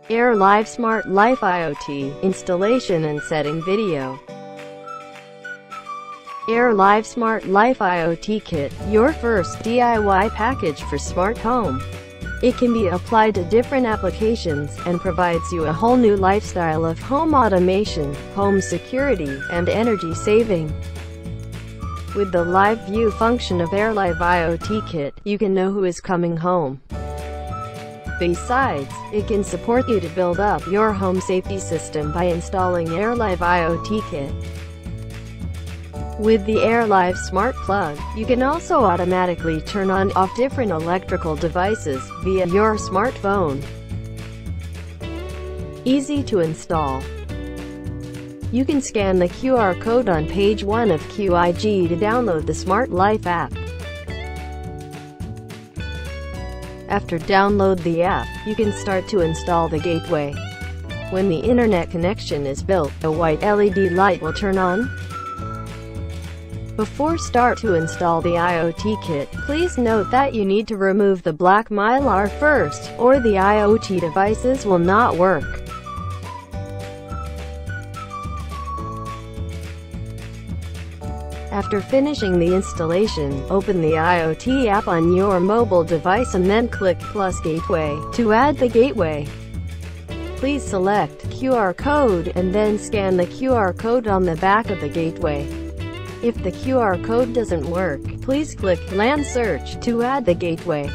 AirLive SmartLife IoT installation and setting video. AirLive SmartLife IoT Kit, your first DIY package for smart home. It can be applied to different applications, and provides you a whole new lifestyle of home automation, home security, and energy saving. With the live view function of AirLive IoT Kit, you can know who is coming home. Besides, it can support you to build up your home safety system by installing AirLive IoT Kit. With the AirLive Smart Plug, you can also automatically turn on off different electrical devices via your smartphone. Easy to install. You can scan the QR code on page 1 of QIG to download the SmartLife app. After download the app, you can start to install the gateway. When the internet connection is built, a white LED light will turn on. Before start to install the IoT kit, please note that you need to remove the black mylar first, or the IoT devices will not work. After finishing the installation, open the IoT app on your mobile device and then click plus gateway to add the gateway. Please select QR code and then scan the QR code on the back of the gateway. If the QR code doesn't work, please click LAN search to add the gateway.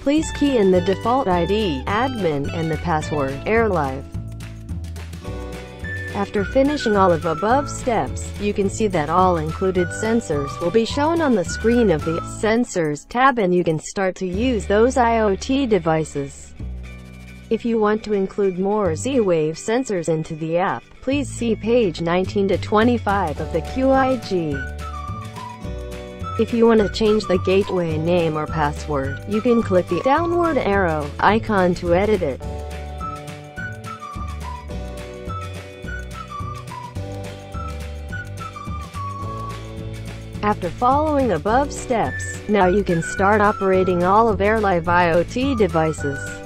Please key in the default ID, admin, and the password, AirLive. After finishing all of above steps, you can see that all included sensors will be shown on the screen of the Sensors tab, and you can start to use those IoT devices. If you want to include more Z-Wave sensors into the app, please see page 19 to 25 of the QIG. If you want to change the gateway name or password, you can click the downward arrow icon to edit it. After following above steps, now you can start operating all of AirLive IoT devices.